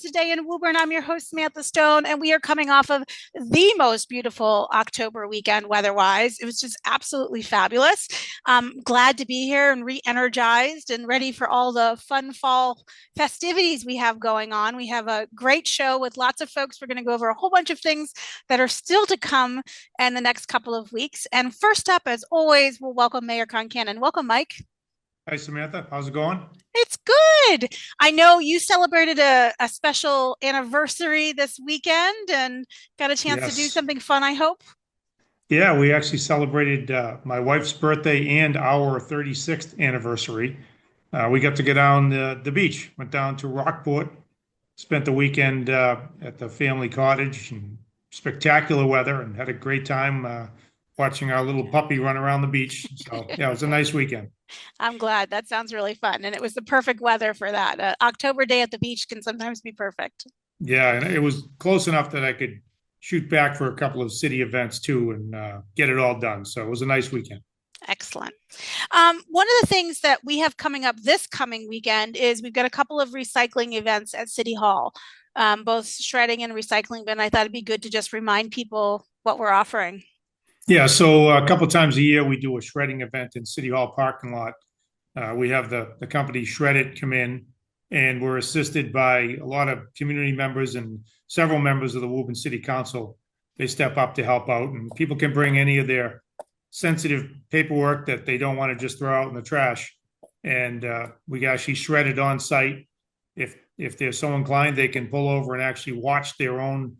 today in Woburn. I'm your host, Samantha Stone, and we are coming off of the most beautiful October weekend weather-wise. It was just absolutely fabulous. Glad to be here and re-energized and ready for all the fun fall festivities we have going on. We have a great show with lots of folks. We're going to go over a whole bunch of things that are still to come in the next couple of weeks. And first up, as always, we'll welcome Mayor Concannon. Welcome, Mike. Hi, Samantha. How's it going? It's good. I know you celebrated a special anniversary this weekend and got a chance to do Yes. something fun, I hope. Yeah, we actually celebrated my wife's birthday and our 36th anniversary. We got to go down the beach, went down to Rockport, spent the weekend at the family cottage, and spectacular weather, and had a great time watching our little puppy run around the beach. So, yeah, it was a nice weekend. I'm glad. That sounds really fun. And it was the perfect weather for that. October day at the beach can sometimes be perfect. Yeah, and it was close enough that I could shoot back for a couple of city events too and get it all done. So it was a nice weekend. Excellent. One of the things that we have coming up this coming weekend is we've got a couple of recycling events at City Hall, both shredding and recycling. But I thought it'd be good to just remind people what we're offering. Yeah, so a couple of times a year we do a shredding event in City Hall parking lot. We have the company Shred It come in, and we're assisted by a lot of community members and several members of the Woburn City Council. They step up to help out, and people can bring any of their sensitive paperwork that they don't want to just throw out in the trash. And we actually shred it on site. If they're so inclined, they can pull over and actually watch their own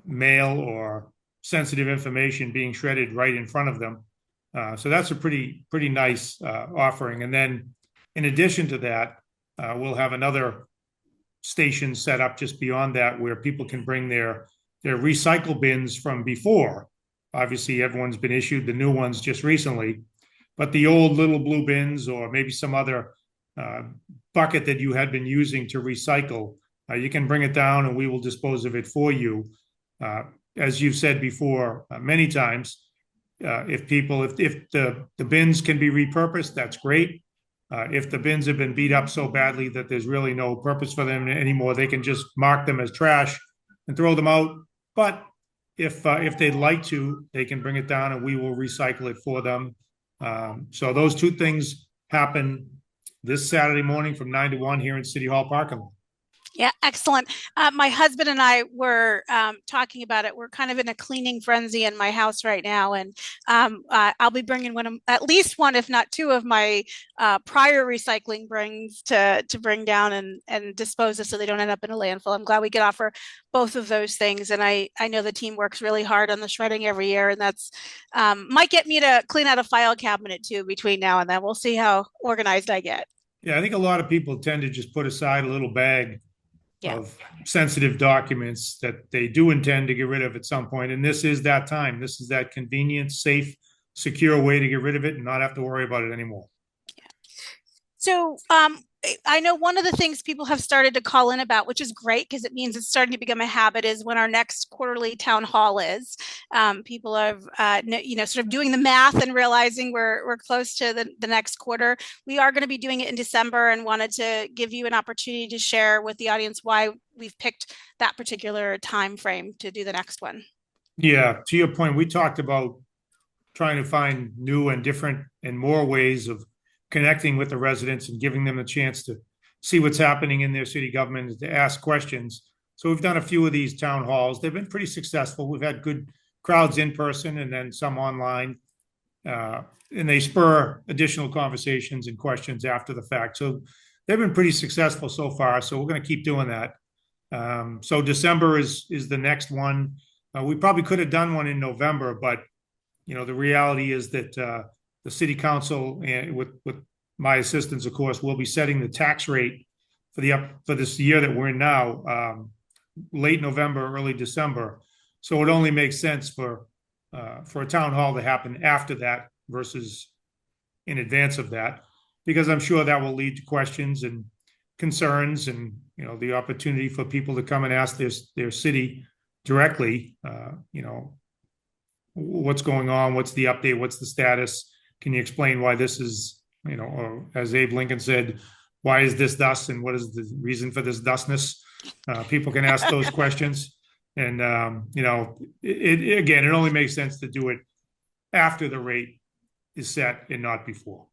mail or sensitive information being shredded right in front of them. So that's a pretty nice offering. And then in addition to that, we'll have another station set up just beyond that where people can bring their recycle bins from before. Obviously, everyone's been issued the new ones just recently, but the old little blue bins or maybe some other bucket that you had been using to recycle, you can bring it down and we will dispose of it for you. As you've said before, many times, if the bins can be repurposed, that's great. If the bins have been beat up so badly that there's really no purpose for them anymore, they can just mark them as trash and throw them out. But if they'd like to, they can bring it down and we will recycle it for them. So those two things happen this Saturday morning from 9 to 1 here in City Hall parking lot. Yeah, excellent. My husband and I were talking about it. We're kind of in a cleaning frenzy in my house right now, and I'll be bringing at least one, if not two, of my prior recycling brings to bring down and dispose of, so they don't end up in a landfill. I'm glad we could offer both of those things, and I know the team works really hard on the shredding every year, and that's might get me to clean out a file cabinet too between now and then. We'll see how organized I get. Yeah, I think a lot of people tend to just put aside a little bag Yeah. of sensitive documents that they do intend to get rid of at some point. And this is that time. This is that convenient, safe, secure way to get rid of it and not have to worry about it anymore. So I know one of the things people have started to call in about, which is great because it means it's starting to become a habit, is when our next quarterly town hall is. People are, sort of doing the math and realizing we're close to the next quarter. We are going to be doing it in December and wanted to give you an opportunity to share with the audience why we've picked that particular time frame to do the next one. Yeah, to your point, we talked about trying to find new and different and more ways of connecting with the residents and giving them a chance to see what's happening in their city government and to ask questions. So we've done a few of these town halls. They've been pretty successful. We've had good crowds in person and then some online. And they spur additional conversations and questions after the fact. So they've been pretty successful so far. So we're going to keep doing that. So December is the next one. We probably could have done one in November, but the reality is that the city council, with my assistance, of course, will be setting the tax rate for this year that we're in now, late November, early December. So it only makes sense for a town hall to happen after that versus in advance of that, because I'm sure that will lead to questions and concerns and the opportunity for people to come and ask their city directly. What's going on? What's the update? What's the status? Can you explain why this is, or as Abe Lincoln said, why is this thus and what is the reason for this thusness? People can ask those questions. And, again, it only makes sense to do it after the rate is set and not before.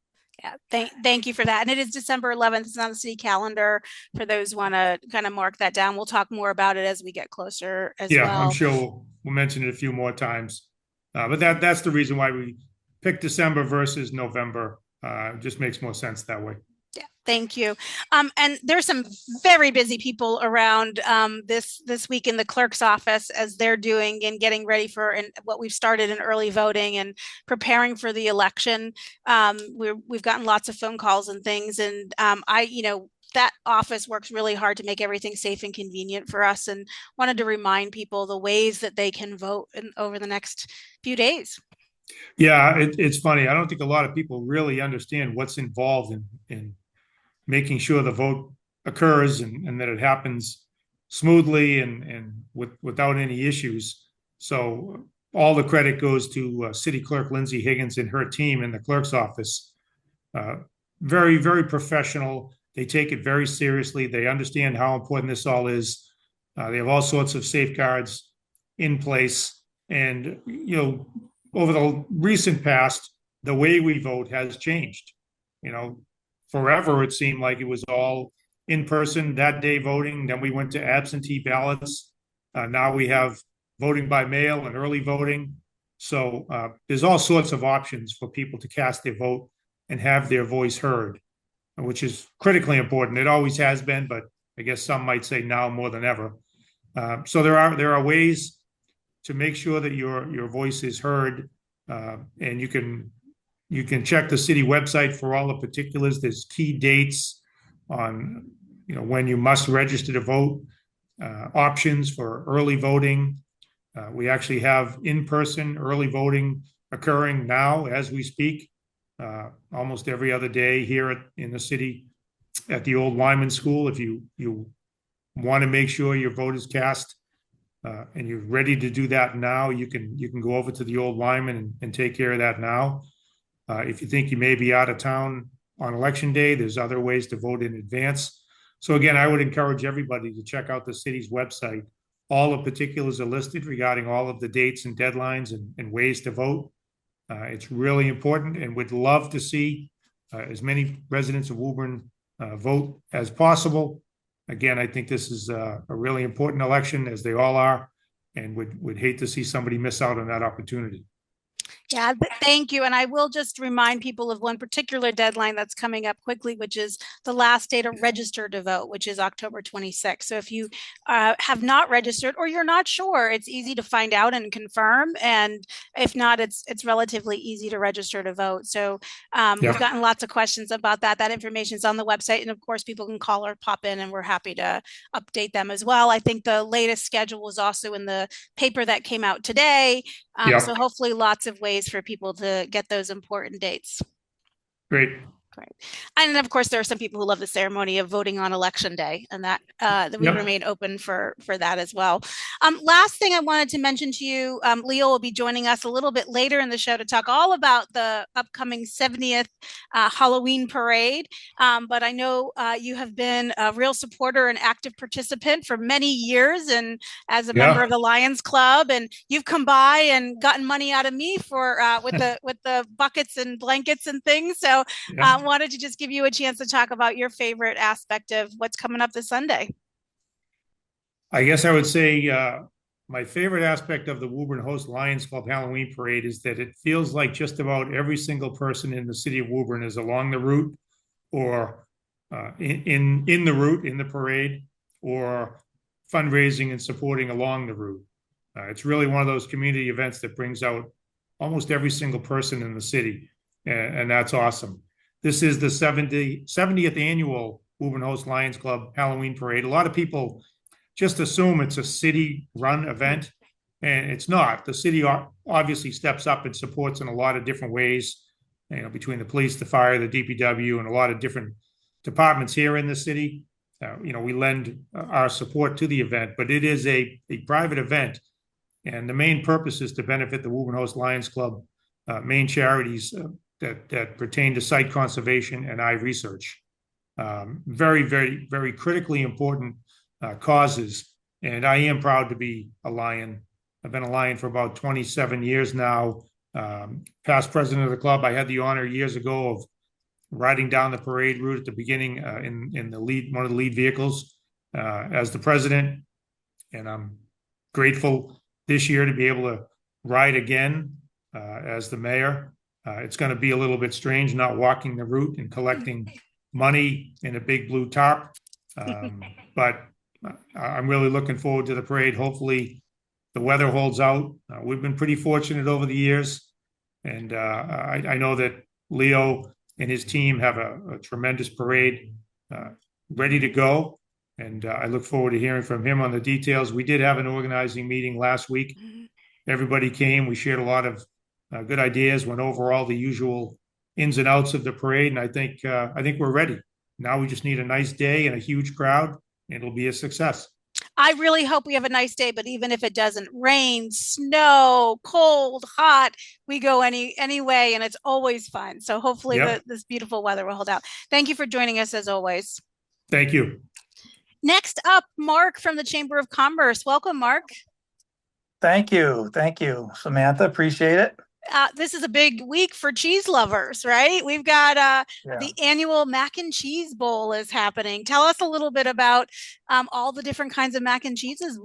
Yeah, thank you for that. And it is December 11th. It's on the city calendar for those who want to kind of mark that down. We'll talk more about it as we get closer as Yeah, I'm well. sure we'll mention it a few more times. But that's the reason why we picked December versus November. It just makes more sense that way. Yeah, thank you. And there's some very busy people around this week in the clerk's office as they're doing and getting ready for what we've started in early voting and preparing for the election. We've gotten lots of phone calls and things, and that office works really hard to make everything safe and convenient for us, and wanted to remind people the ways that they can vote over the next few days. Yeah, it's funny. I don't think a lot of people really understand what's involved in making sure the vote occurs and that it happens smoothly and without any issues. So all the credit goes to City Clerk Lindsay Higgins and her team in the clerk's office. Very, very professional. They take it very seriously. They understand how important this all is. They have all sorts of safeguards in place. And, over the recent past, the way we vote has changed. Forever it seemed like it was all in person that day voting. Then we went to absentee ballots. Now we have voting by mail and early voting. So there's all sorts of options for people to cast their vote and have their voice heard, which is critically important. It always has been, but I guess some might say now more than ever. So there are ways to make sure that your voice is heard, and you can check the city website for all the particulars. There's key dates on when you must register to vote, options for early voting. We actually have in-person early voting occurring now as we speak, almost every other day here in the city at the old Wyman School. If you want to make sure your vote is cast, and you're ready to do that now, you can go over to the old Wyman and take care of that now. If you think you may be out of town on election day, there's other ways to vote in advance. So again, I would encourage everybody to check out the city's website. All the particulars are listed regarding all of the dates and deadlines and ways to vote. It's really important, and would love to see as many residents of Woburn vote as possible. Again, I think this is a really important election, as they all are, and would hate to see somebody miss out on that opportunity. Yeah, thank you. And I will just remind people of one particular deadline that's coming up quickly, which is the last day to register to vote, which is October 26th. So if you have not registered or you're not sure, it's easy to find out and confirm. And if not, it's relatively easy to register to vote. So we've gotten lots of questions about that. That information is on the website. And of course, people can call or pop in, and we're happy to update them as well. I think the latest schedule was also in the paper that came out today. So hopefully lots of ways for people to get those important dates. Great. Great. And of course, there are some people who love the ceremony of voting on election day, and that we remain open for that as well. Last thing I wanted to mention to you, Leo will be joining us a little bit later in the show to talk all about the upcoming 70th Halloween parade. But I know you have been a real supporter and active participant for many years, and as a member of the Lions Club, and you've come by and gotten money out of me for with the buckets and blankets and things. So. Wanted to just give you a chance to talk about your favorite aspect of what's coming up this Sunday. I guess I would say my favorite aspect of the Woburn Host Lions Club Halloween Parade is that it feels like just about every single person in the city of Woburn is along the route, or in the route, in the parade, or fundraising and supporting along the route. It's really one of those community events that brings out almost every single person in the city, and that's awesome. This is the 70th annual Woburn Host Lions Club Halloween Parade. A lot of people just assume it's a city-run event, and it's not. The city obviously steps up and supports in a lot of different ways, between the police, the fire, the DPW, and a lot of different departments here in the city. We lend our support to the event, but it is a private event, and the main purpose is to benefit the Woburn Host Lions Club main charities that pertain to site conservation and eye research. Very, very, very critically important causes. And I am proud to be a Lion. I've been a Lion for about 27 years now. Past president of the club, I had the honor years ago of riding down the parade route at the beginning in the lead, one of the lead vehicles as the president. And I'm grateful this year to be able to ride again as the mayor. It's going to be a little bit strange not walking the route and collecting money in a big blue tarp. But I'm really looking forward to the parade. Hopefully the weather holds out. We've been pretty fortunate over the years. And I know that Leo and his team have a tremendous parade ready to go. And I look forward to hearing from him on the details. We did have an organizing meeting last week. Everybody came. We shared a lot of good ideas, went over all the usual ins and outs of the parade. And I think we're ready. Now we just need a nice day and a huge crowd, and it'll be a success. I really hope we have a nice day, but even if it doesn't rain, snow, cold, hot, we go anyway, and it's always fun. So hopefully this beautiful weather will hold out. Thank you for joining us as always. Thank you. Next up, Mark from the Chamber of Commerce. Welcome, Mark. Thank you. Thank you, Samantha. Appreciate it. This is a big week for cheese lovers, right? We've got the annual mac and cheese bowl is happening. Tell us a little bit about all the different kinds of mac and cheeses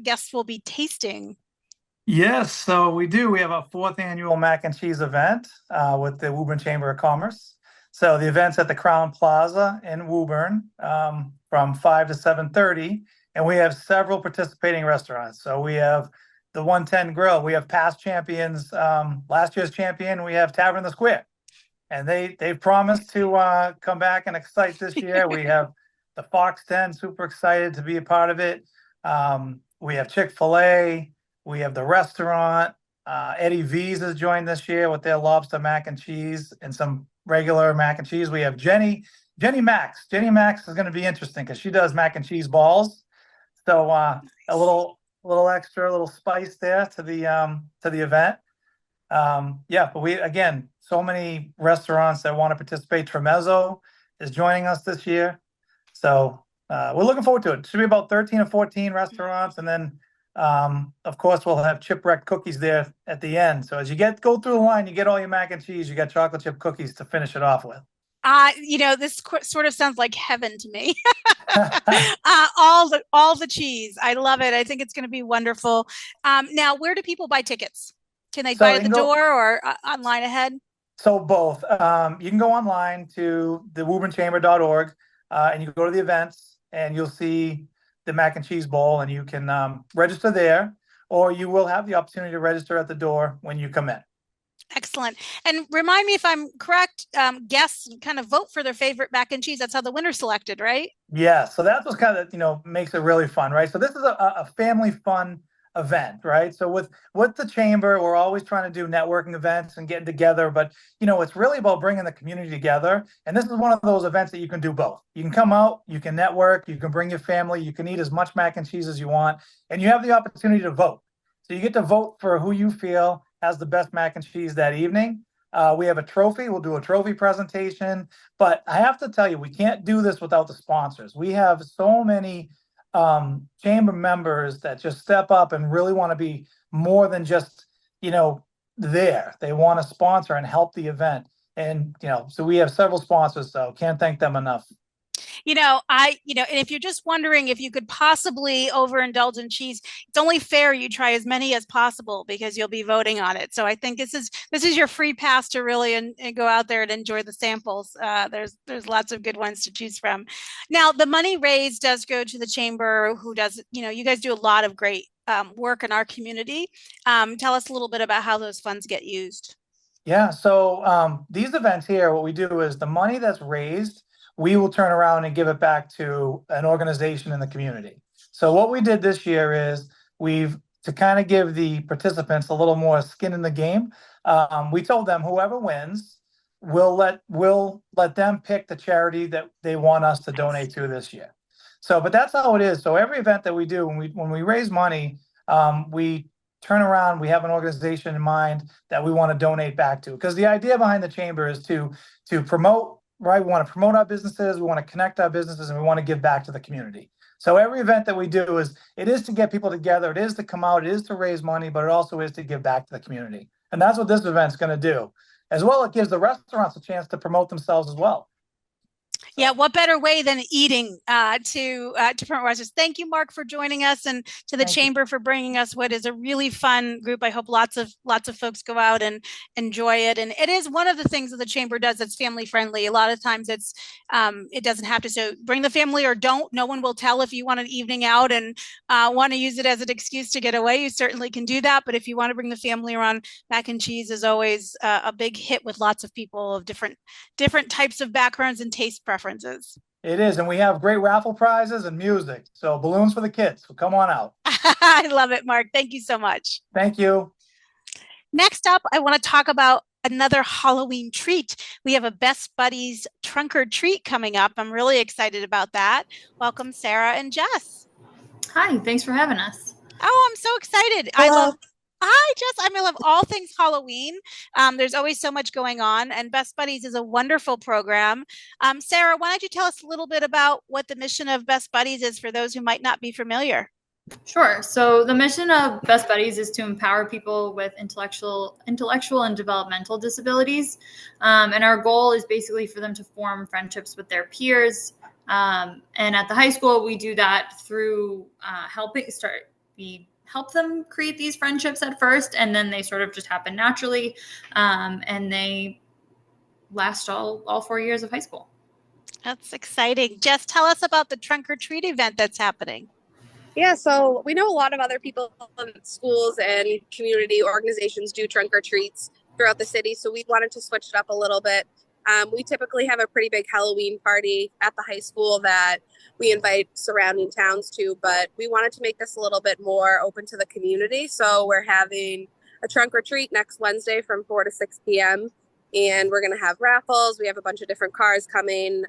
guests will be tasting. Yes, so we do. We have a 4th annual mac and cheese event with the Woburn Chamber of Commerce. So the event's at the Crown Plaza in Woburn from 5 to 7:30, and we have several participating restaurants. So we have the 110 Grill. We have past champions, last year's champion. We have Tavern in the Square, and they've promised to come back and excite this year. We have the Fox 10, super excited to be a part of it. We have Chick-fil-A. We have the restaurant. Eddie V's has joined this year with their lobster mac and cheese and some regular mac and cheese. We have Jenny Max. Jenny Max is going to be interesting because she does mac and cheese balls. So a little extra, a little spice there to the event. But we, again, so many restaurants that want to participate. Tremezzo is joining us this year. So we're looking forward to it. It should be about 13 or 14 restaurants. And then, of course, we'll have chip-wrecked cookies there at the end. So as you go through the line, you get all your mac and cheese, you got chocolate chip cookies to finish it off with. This sort of sounds like heaven to me. All the cheese. I love it. I think it's going to be wonderful. Now, where do people buy tickets? Can they buy at the door or online ahead? So both. You can go online to the WoburnChamber.org and you can go to the events and you'll see the mac and cheese bowl and you can register there, or you will have the opportunity to register at the door when you come in. Excellent. And remind me if I'm correct, guests kind of vote for their favorite mac and cheese. That's how the winner's selected, right? Yeah. So that's what kind of, makes it really fun, right? So this is a family fun event, right? So with the chamber, we're always trying to do networking events and getting together, but it's really about bringing the community together. And this is one of those events that you can do both. You can come out, you can network, you can bring your family, you can eat as much mac and cheese as you want, and you have the opportunity to vote. So you get to vote for who you feel has the best mac and cheese that evening. We have a trophy. We'll do a trophy presentation. But I have to tell you, we can't do this without the sponsors. We have so many chamber members that just step up and really want to be more than just, there. They want to sponsor and help the event. And, so we have several sponsors, so can't thank them enough. And if you're just wondering if you could possibly overindulge in cheese, it's only fair you try as many as possible because you'll be voting on it. So I think this is your free pass to really and go out there and enjoy the samples. There's lots of good ones to choose from. Now, the money raised does go to the chamber, who does, you guys do a lot of great work in our community. Tell us a little bit about how those funds get used. Yeah, so these events here, what we do is the money that's raised, we will turn around and give it back to an organization in the community. So what we did this year is to kind of give the participants a little more skin in the game. We told them whoever wins, we'll let them pick the charity that they want us to donate to this year. So, but that's how it is. So every event that we do, when we raise money, we turn around, we have an organization in mind that we want to donate back to. Because the idea behind the chamber is to promote. Right, we want to promote our businesses, we want to connect our businesses, and we want to give back to the community. So every event that we do it is to get people together. It is to come out. It is to raise money, but it also is to give back to the community. And that's what this event's going to do. As well, it gives the restaurants a chance to promote themselves as well. Yeah, what better way than eating to promote restaurants? Thank you, Mark, for joining us, and to the Chamber for bringing us what is a really fun group. I hope lots of folks go out and enjoy it. And it is one of the things that the Chamber does that's family friendly. A lot of times it doesn't have to. So bring the family or don't. No one will tell if you want an evening out and want to use it as an excuse to get away. You certainly can do that. But if you want to bring the family around, mac and cheese is always a big hit with lots of people of different types of backgrounds and taste preferences. It is, and we have great raffle prizes and music. So balloons for the kids. So come on out. I love it, Mark. Thank you so much. Thank you. Next up, I want to talk about another Halloween treat. We have a Best Buddies trunk or treat coming up. I'm really excited about that. Welcome, Sarah and Jess. Hi, thanks for having us. Oh, I'm so excited. Hello. Hi, Jess. I love all things Halloween. There's always so much going on, and Best Buddies is a wonderful program. Sarah, why don't you tell us a little bit about what the mission of Best Buddies is for those who might not be familiar? Sure. So the mission of Best Buddies is to empower people with intellectual and developmental disabilities. And our goal is basically for them to form friendships with their peers. And at the high school, we do that through help them create these friendships at first, and then they sort of just happen naturally, and they last all 4 years of high school. That's exciting. Jess, tell us about the trunk or treat event that's happening. Yeah, so we know a lot of other people in schools and community organizations do trunk or treats throughout the city, so we wanted to switch it up a little bit. We typically have a pretty big Halloween party at the high school that we invite surrounding towns to, but we wanted to make this a little bit more open to the community. So we're having a trunk or treat next Wednesday from 4 to 6 p.m. And we're going to have raffles. We have a bunch of different cars coming.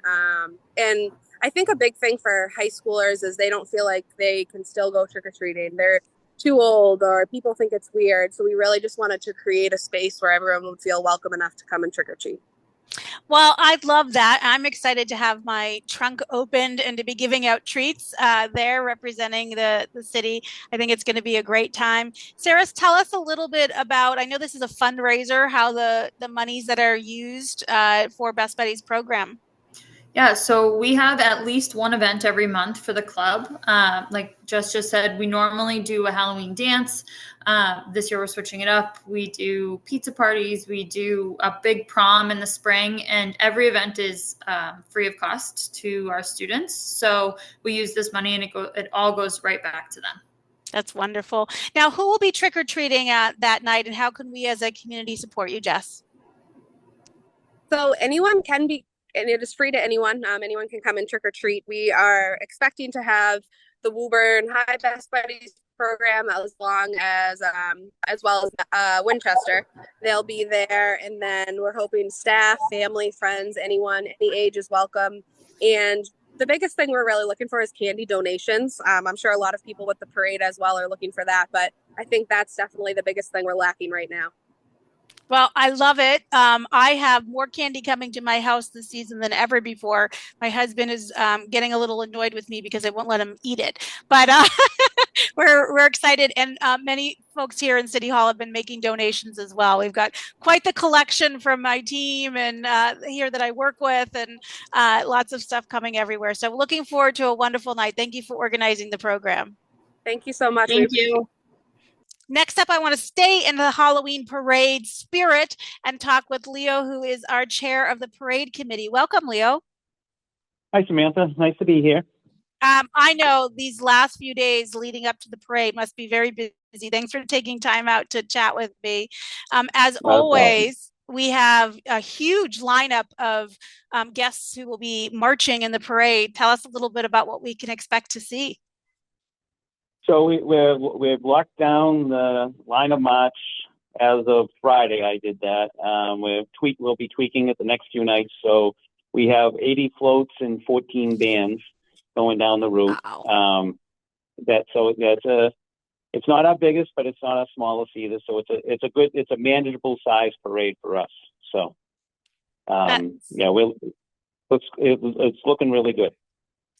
And I think a big thing for high schoolers is they don't feel like they can still go trick-or-treating. They're too old or people think it's weird. So we really just wanted to create a space where everyone would feel welcome enough to come and trick-or-treat. Well, I'd love that. I'm excited to have my trunk opened and to be giving out treats there representing the city. I think it's going to be a great time. Sarah, tell us a little bit about, I know this is a fundraiser, how the monies that are used for Best Buddies program. Yeah, so we have at least one event every month for the club. Like Jess just said, we normally do a Halloween dance. This year we're switching it up. We do pizza parties. We do a big prom in the spring, and every event is free of cost to our students. So we use this money, and it all goes right back to them. That's wonderful. Now, who will be trick-or-treating that night, and how can we as a community support you, Jess? So anyone can be, and it is free to anyone. Anyone can come and trick or treat. We are expecting to have the Woburn High Best Buddies program as well as Winchester. They'll be there, and then we're hoping staff, family, friends, anyone, any age is welcome. And the biggest thing we're really looking for is candy donations. I'm sure a lot of people with the parade as well are looking for that, but I think that's definitely the biggest thing we're lacking right now. Well, I love it. I have more candy coming to my house this season than ever before. My husband is getting a little annoyed with me because I won't let him eat it. But we're excited, and many folks here in City Hall have been making donations as well. We've got quite the collection from my team and here that I work with, and lots of stuff coming everywhere. So looking forward to a wonderful night. Thank you for organizing the program. Thank you so much. Thank you. Next up, I want to stay in the Halloween parade spirit and talk with Leo, who is our chair of the parade committee. Welcome, Leo. Hi, Samantha. Nice to be here. I know these last few days leading up to the parade must be very busy. Thanks for taking time out to chat with me. As always, we have a huge lineup of guests who will be marching in the parade. Tell us a little bit about what we can expect to see. So we've locked down the line of march as of Friday. I did that. We'll be tweaking it the next few nights. So we have 80 floats and 14 bands going down the route. Wow. It's not our biggest, but it's not our smallest either. So it's a manageable size parade for us. So it's looking really good.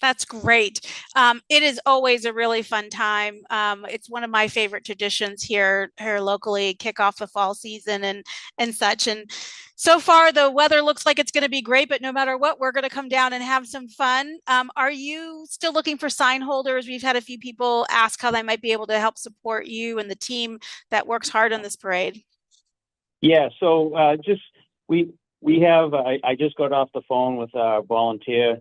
That's great. It is always a really fun time. It's one of my favorite traditions here locally, kick off the fall season and such. And so far, the weather looks like it's going to be great. But no matter what, we're going to come down and have some fun. Are you still looking for sign holders? We've had a few people ask how they might be able to help support you and the team that works hard on this parade. Yeah, so we have. I just got off the phone with our volunteer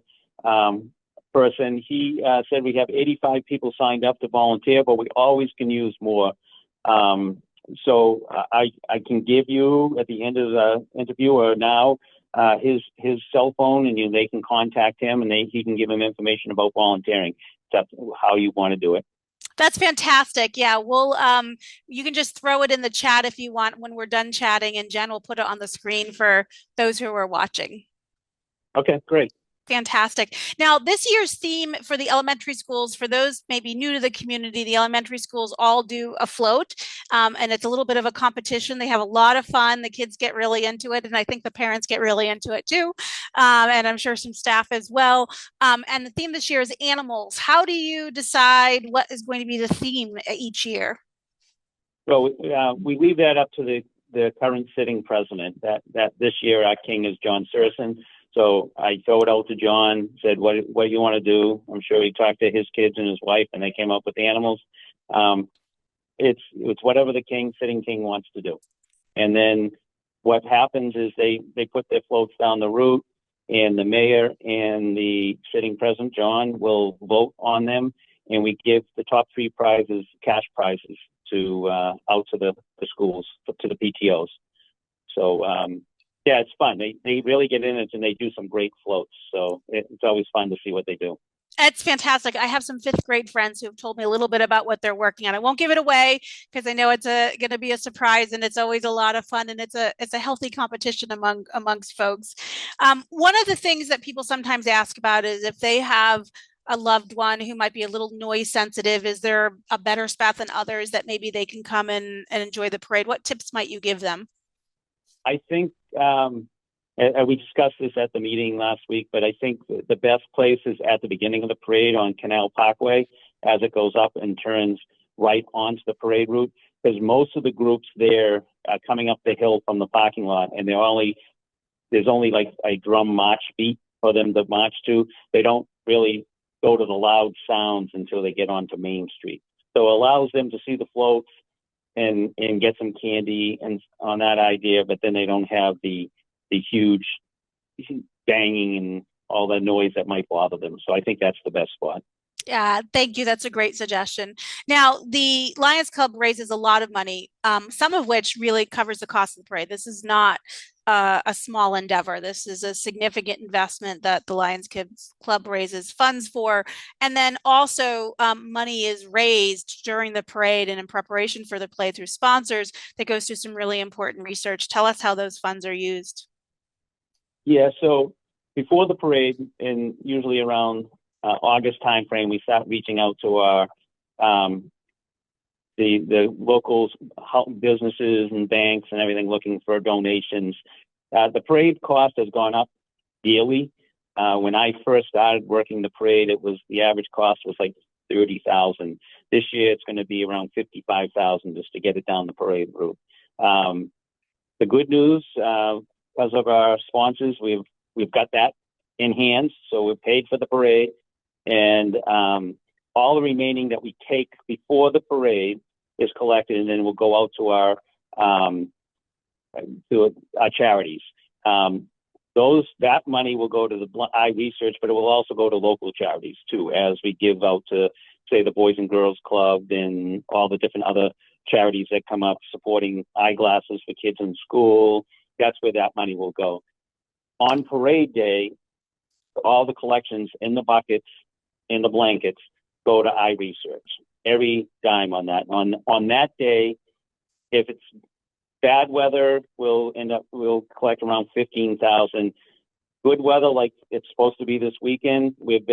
person. He said we have 85 people signed up to volunteer, but we always can use more. So I can give you at the end of the interview or now his cell phone, and they can contact him, and he can give them information about volunteering. That's how you want to do it. That's fantastic. Yeah, you can just throw it in the chat if you want when we're done chatting, and Jen will put it on the screen for those who are watching. Okay, great. Fantastic. Now, this year's theme for the elementary schools, for those maybe new to the community, the elementary schools all do a float, and it's a little bit of a competition. They have a lot of fun. The kids get really into it, and I think the parents get really into it too, and I'm sure some staff as well. And the theme this year is animals. How do you decide what is going to be the theme each year? So we leave that up to the current sitting president. That this year our king is John Surson. So I throw it out to John, said, what do you want to do? I'm sure he talked to his kids and his wife, and they came up with animals. It's whatever the sitting king wants to do. And then what happens is they put their floats down the route, and the mayor and the sitting president, John, will vote on them, and we give the top 3 prizes, cash prizes, out to the schools, to the PTOs. So, yeah, it's fun. They really get in it, and they do some great floats. So it's always fun to see what they do. It's fantastic. I have some 5th grade friends who have told me a little bit about what they're working on. I won't give it away because I know it's going to be a surprise, and it's always a lot of fun, and it's a healthy competition amongst folks. One of the things that people sometimes ask about is if they have a loved one who might be a little noise sensitive, is there a better spot than others that maybe they can come and enjoy the parade? What tips might you give them? I think we discussed this at the meeting last week, but I think the best place is at the beginning of the parade on Canal Parkway as it goes up and turns right onto the parade route, because most of the groups there are coming up the hill from the parking lot, and there's only like a drum march beat for them to march to. They don't really go to the loud sounds until they get onto Main Street. So it allows them to see the floats and get some candy and on that idea, but then they don't have the huge banging and all the noise that might bother them. So I think that's the best spot. Yeah, thank you. That's a great suggestion. Now, the Lions Club raises a lot of money, some of which really covers the cost of the parade. This is not a small endeavor. This is a significant investment that the Lions Club raises funds for. And then also money is raised during the parade and in preparation for the parade through sponsors that goes to some really important research. Tell us how those funds are used. Yeah, so before the parade, and usually around August timeframe, we start reaching out to our the local businesses and banks and everything, looking for donations. The parade cost has gone up daily. When I first started working the parade, the average cost was like $30,000. This year, it's going to be around $55,000 just to get it down the parade route. The good news, because of our sponsors, we've got that in hand, so we're paid for the parade, and all the remaining that we take before the parade is collected, and then we'll go out to our charities. That money will go to the eye research, but it will also go to local charities too, as we give out to, say, the Boys and Girls Club and all the different other charities that come up supporting eyeglasses for kids in school. That's where that money will go. On parade day, all the collections in the buckets, in the blankets, go to eye research. Every dime on that. On that day, if it's bad weather, we'll collect around $15,000. Good weather, like it's supposed to be this weekend, we've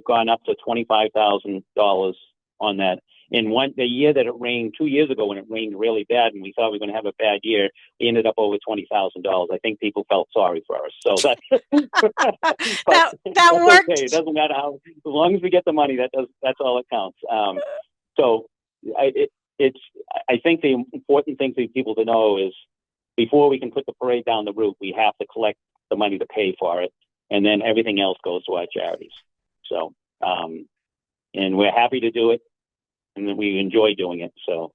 gone up to $25,000 on that. In the year that it rained 2 years ago, when it rained really bad and we thought we were going to have a bad year, we ended up over $20,000. I think people felt sorry for us. So that that worked. Okay. It doesn't matter how, as long as we get the money, that's all that counts. So I think the important thing for people to know is before we can put the parade down the route, we have to collect the money to pay for it, and then everything else goes to our charities. So, and we're happy to do it, and we enjoy doing it. So.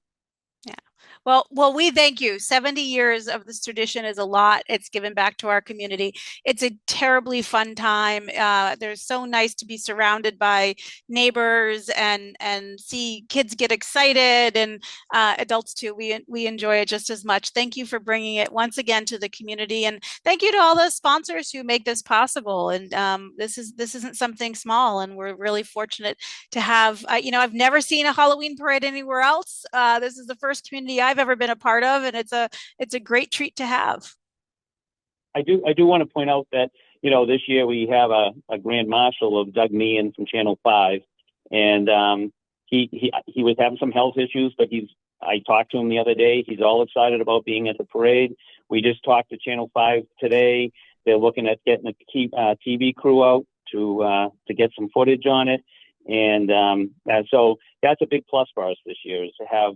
Yeah. Well, we thank you. 70 years of this tradition is a lot. It's given back to our community. It's a terribly fun time. They're so nice to be surrounded by neighbors and see kids get excited, and adults too. We enjoy it just as much. Thank you for bringing it once again to the community, and thank you to all those sponsors who make this possible. And this isn't something small, and we're really fortunate to have. I've never seen a Halloween parade anywhere else. This is the first community I've ever been a part of, and it's a great treat to have. I do want to point out that this year we have a grand marshal of Doug Meehan from Channel 5, and he was having some health issues, but I talked to him the other day. He's all excited about being at the parade. We just talked to Channel 5 today. They're looking at getting a TV crew out to get some footage on it, and so that's a big plus for us this year, is to have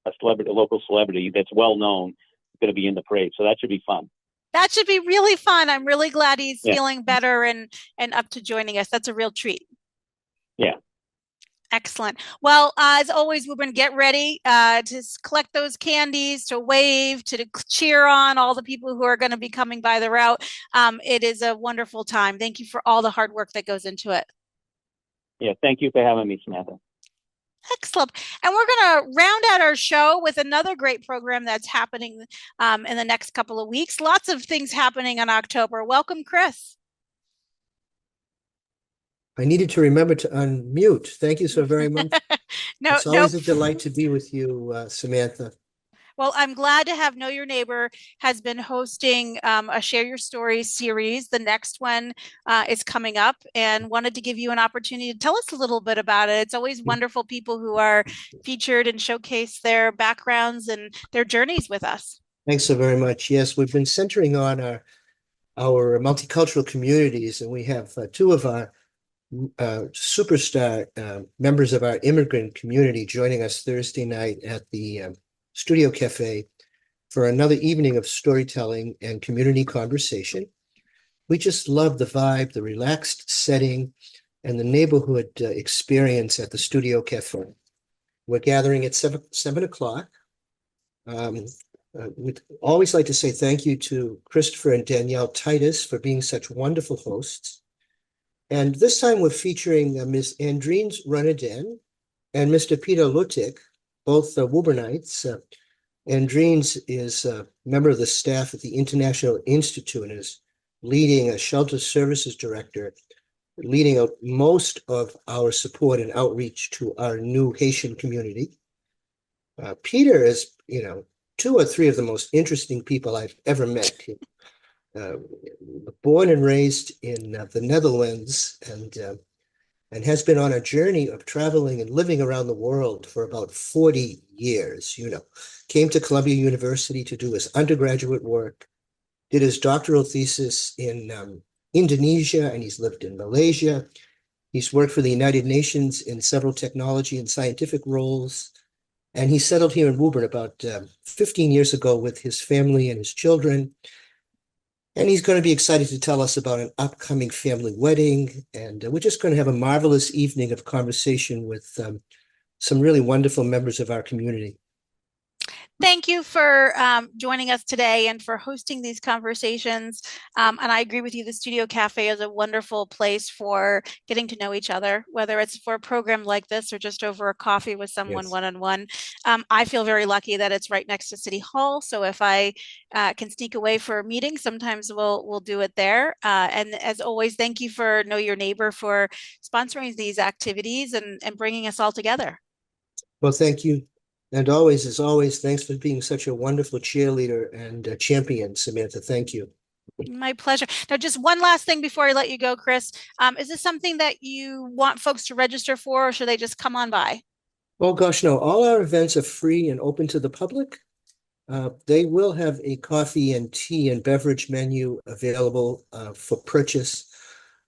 a local celebrity that's well known going to be in the parade. So that should be fun. That should be really fun. I'm really glad he's feeling better and up to joining us. That's a real treat. Yeah. Excellent. Well, as always, Woburn, get ready to collect those candies, to wave, to cheer on all the people who are going to be coming by the route. It is a wonderful time. Thank you for all the hard work that goes into it. Yeah. Thank you for having me, Samantha. Excellent. And we're going to round out our show with another great program that's happening in the next couple of weeks. Lots of things happening in October. Welcome, Chris. I needed to remember to unmute. Thank you so very much. It's always a delight to be with you, Samantha. Well, I'm glad to have Know Your Neighbor has been hosting a Share Your Story series. The next one is coming up, and wanted to give you an opportunity to tell us a little bit about it. It's always wonderful people who are featured and showcase their backgrounds and their journeys with us. Thanks so very much. Yes, we've been centering on our multicultural communities, and we have two of our superstar members of our immigrant community joining us Thursday night at the Studio Cafe for another evening of storytelling and community conversation. We just love the vibe, the relaxed setting, and the neighborhood experience at the Studio Cafe. We're gathering at 7 o'clock. We'd always like to say thank you to Christopher and Danielle Titus for being such wonderful hosts. And this time we're featuring Ms. Andrines Runaden and Mr. Peter Lutik, both Woburnites. Andrines is a member of the staff at the International Institute and is leading a shelter services director, leading out most of our support and outreach to our new Haitian community. Peter is, two or three of the most interesting people I've ever met. Born and raised in the Netherlands, and has been on a journey of traveling and living around the world for about 40 years. Came to Columbia University to do his undergraduate work, did his doctoral thesis in Indonesia, and he's lived in Malaysia. He's worked for the United Nations in several technology and scientific roles, and he settled here in Woburn about 15 years ago with his family and his children. And he's going to be excited to tell us about an upcoming family wedding. And we're just going to have a marvelous evening of conversation with some really wonderful members of our community. Thank you for joining us today and for hosting these conversations. And I agree with you, the Studio Cafe is a wonderful place for getting to know each other, whether it's for a program like this or just over a coffee with someone one-on-one. I feel very lucky that it's right next to City Hall. So if I can sneak away for a meeting, sometimes we'll do it there. And as always, thank you for Know Your Neighbor for sponsoring these activities and bringing us all together. Well, thank you. And always, as always, thanks for being such a wonderful cheerleader and champion, Samantha. Thank you. My pleasure. Now, just one last thing before I let you go, Chris. Is this something that you want folks to register for, or should they just come on by? Oh, gosh, no, all our events are free and open to the public. They will have a coffee and tea and beverage menu available for purchase,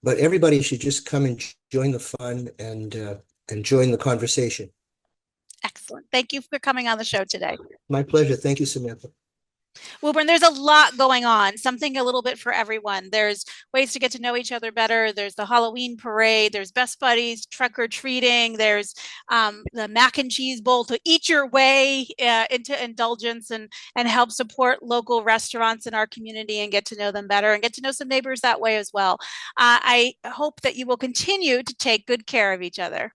but everybody should just come and join the fun and join the conversation. Excellent. Thank you for coming on the show today. My pleasure. Thank you, Samantha. Woburn, there's a lot going on, something a little bit for everyone. There's ways to get to know each other better. There's the Halloween parade. There's Best Buddies, trick or treating. There's the mac and cheese bowl to eat your way into indulgence and help support local restaurants in our community and get to know them better and get to know some neighbors that way as well. I hope that you will continue to take good care of each other.